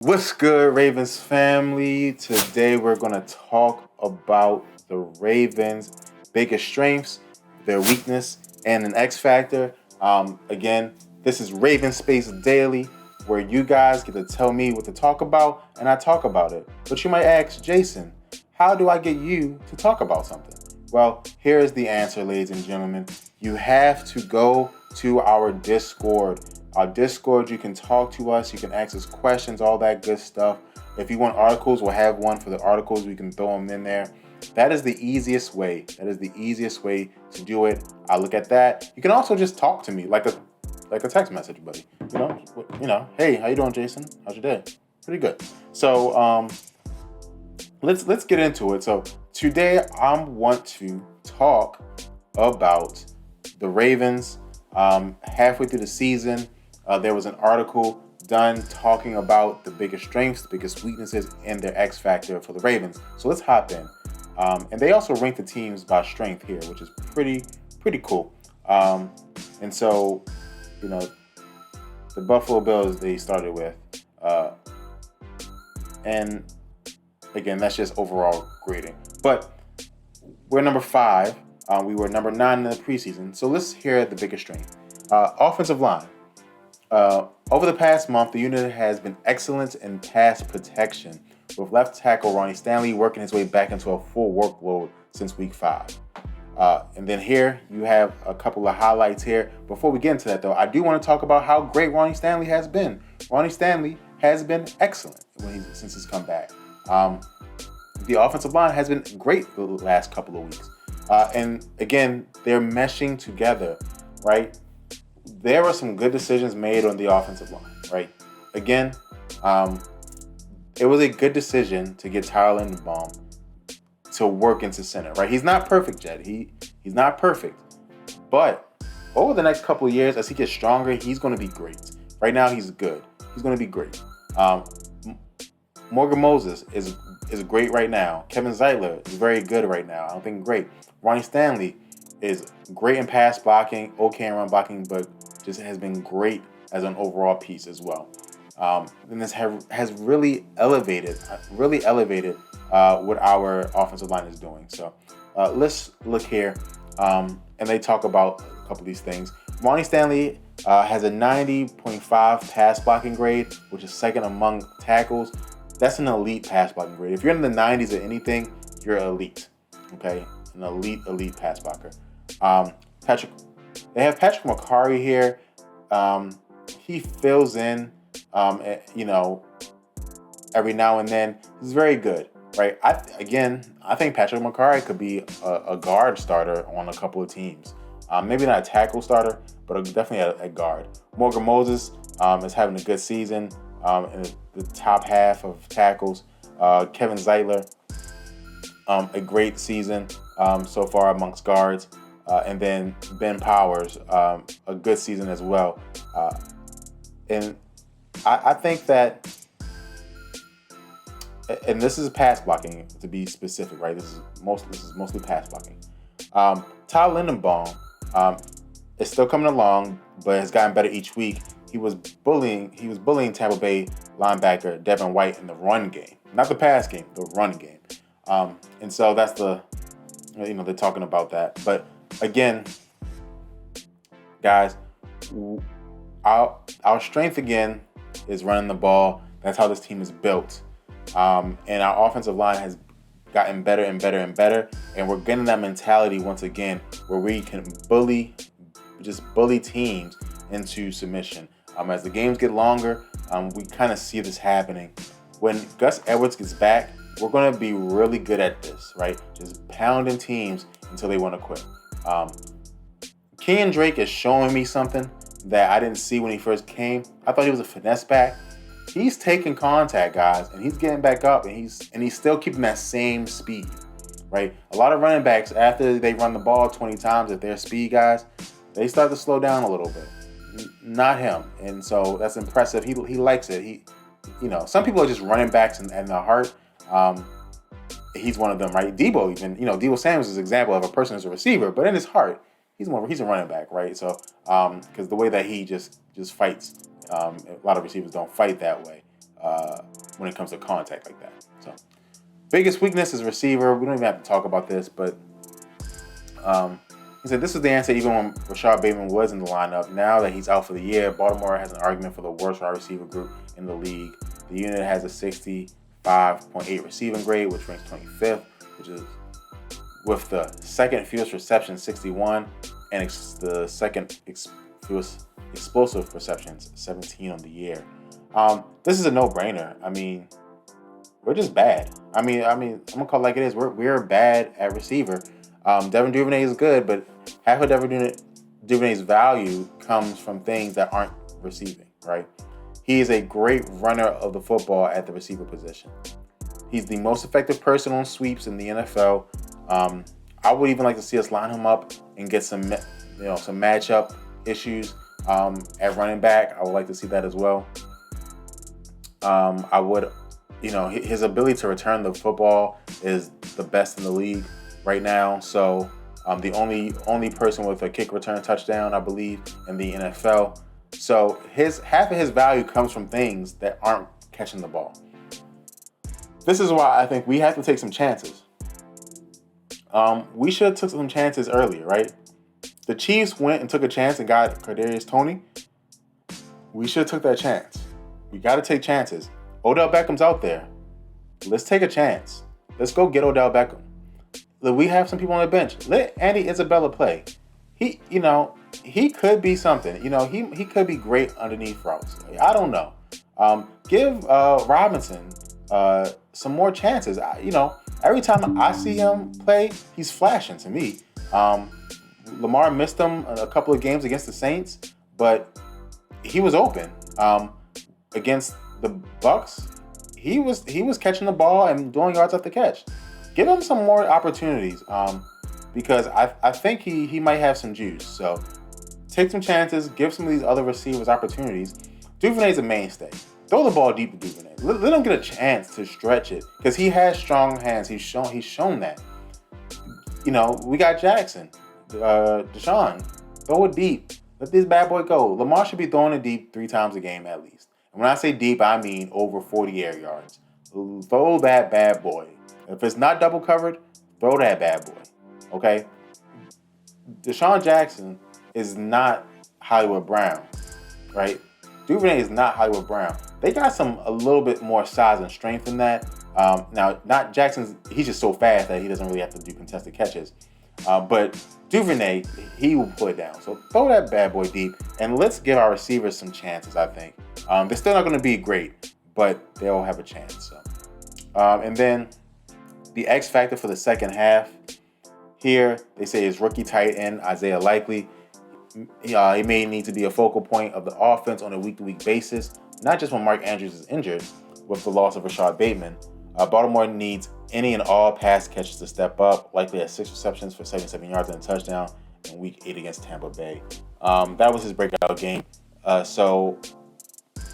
What's good, Ravens family? Today we're going to talk about the Ravens' biggest strengths, their weakness, and an X factor. Again, this is Raven Space Daily, where you guys get to tell me what to talk about, and I talk about it. But you might ask, Jason, how do I get you to talk about something? Well, here is the answer, ladies and gentlemen. You have to go to our Discord. Our Discord, you can talk to us, you can ask us questions, all that good stuff. If you want articles, we'll have one for the articles. We can throw them in there. That is the easiest way. That is the easiest way to do it. I'll look at that. You can also just talk to me like a text message, buddy. Hey, how you doing, Jason? How's your day? Pretty good. So let's get into it. So today I want to talk about the Ravens. Halfway through the season, there was an article done talking about the biggest strengths, the biggest weaknesses, and their X factor for the Ravens. So let's hop in. And they also rank the teams by strength here, which is pretty cool. And so, the Buffalo Bills they started with, and again, that's just overall grading. But we're number 5. We were number 9 in the preseason. So let's hear the biggest strength. Offensive line. Over the past month, the unit has been excellent in pass protection, with left tackle Ronnie Stanley working his way back into a full workload since week 5. And then here, you have a couple of highlights here. Before we get into that, though, I do want to talk about how great Ronnie Stanley has been. Ronnie Stanley has been excellent since he's come back. The offensive line has been great the last couple of weeks. And again, they're meshing together, right? There were some good decisions made on the offensive line, right? Again, it was a good decision to get Tyler Linderbaum to work into center, right? He's not perfect yet. He's not perfect. But over the next couple of years, as he gets stronger, he's going to be great. Right now, he's good. He's going to be great. Morgan Moses is great right now. Kevin Zeitler is very good right now. I don't think great. Ronnie Stanley is great in pass blocking, okay in run blocking, but just has been great as an overall piece as well. And this has really elevated what our offensive line is doing. So let's look here, and they talk about a couple of these things. Ronnie Stanley has a 90.5 pass blocking grade, which is second among tackles. That's an elite pass blocking grade. If you're in the 90s at anything, you're elite. Okay, an elite pass blocker. They have Patrick McCarry here. He fills in, every now and then. He's very good, right? I think Patrick McCarry could be a guard starter on a couple of teams. Maybe not a tackle starter, but definitely a guard. Morgan Moses is having a good season in the top half of tackles. Kevin Zeitler, a great season so far amongst guards. And then Ben Powers, a good season as well. And I think that, and this is pass blocking to be specific, right? This is mostly pass blocking. Tyler Linderbaum is still coming along, but has gotten better each week. He was bullying Tampa Bay linebacker Devin White in the run game, not the pass game, the run game. And so that's they're talking about that. But again, guys, our strength again is running the ball. That's how this team is built. And our offensive line has gotten better and better and better. And we're getting that mentality once again where we can bully teams into submission. As the games get longer, we kind of see this happening. When Gus Edwards gets back, we're going to be really good at this, right? Just pounding teams until they want to quit. Kenyon Drake is showing me something that I didn't see when he first came. I thought he was a finesse back. He's taking contact, guys, and he's getting back up, and he's still keeping that same speed, right? A lot of running backs, after they run the ball 20 times at their speed, guys, they start to slow down a little bit. Not him, and so that's impressive. He likes it. Some people are just running backs in their heart. He's one of them, right? Debo even, Debo Samuels is an example of a person who's a receiver, but in his heart, he's a running back, right? So, because the way that he just fights, a lot of receivers don't fight that way. when it comes to contact like that. So, biggest weakness is receiver. We don't even have to talk about this, but he said this is the answer even when Rashad Bateman was in the lineup. Now that he's out for the year, Baltimore has an argument for the worst wide receiver group in the league. The unit has a 65.8 receiving grade, which ranks 25th, which is with the second fewest receptions, 61, and the second fewest explosive receptions, 17 on the year. This is a no-brainer. I mean, we're just bad. I mean, I'm gonna call it like it is. We're bad at receiver. Devin Duvernay is good, but half of Devin Duvernay's value comes from things that aren't receiving, right? He is a great runner of the football at the receiver position. He's the most effective person on sweeps in the NFL. I would even like to see us line him up and get some matchup issues at running back. I would like to see that as well. I would, his ability to return the football is the best in the league right now. So the only person with a kick return touchdown, I believe, in the NFL. So half of his value comes from things that aren't catching the ball. This is why I think we have to take some chances. We should have took some chances earlier, right? The Chiefs went and took a chance and got Kadarius Toney. We should have took that chance. We got to take chances. Odell Beckham's out there. Let's take a chance. Let's go get Odell Beckham. We have some people on the bench. Let Andy Isabella play. He could be something. He could be great underneath routes. I don't know. Give Robinson some more chances. Every time I see him play, he's flashing to me. Lamar missed him a couple of games against the Saints, but he was open. Against the Bucks, he was catching the ball and doing yards after catch. Give him some more opportunities because I think he might have some juice. So take some chances, give some of these other receivers opportunities. Duvernay's a mainstay. Throw the ball deep to Duvernay. Let him get a chance to stretch it because he has strong hands. He's shown that. We got Jackson, Deshaun. Throw it deep. Let this bad boy go. Lamar should be throwing it deep 3 times a game at least. And when I say deep, I mean over 40 air yards. Throw that bad boy. If it's not double covered, throw that bad boy. Okay? Deshaun Jackson is not Hollywood Brown, right? Duvernay is not Hollywood Brown. They got a little bit more size and strength in that. Now, not Jackson's, he's just so fast that he doesn't really have to do contested catches. But Duvernay, he will put it down. So throw that bad boy deep, and let's give our receivers some chances, I think. They're still not going to be great, but they'll have a chance. So. And then the X factor for the second half here, they say is rookie tight end Isaiah Likely. He may need to be a focal point of the offense on a week-to-week basis, not just when Mark Andrews is injured with the loss of Rashad Bateman. Baltimore needs any and all pass catches to step up. Likely has 6 receptions for 77 yards and a touchdown in Week 8 against Tampa Bay. That was his breakout game. So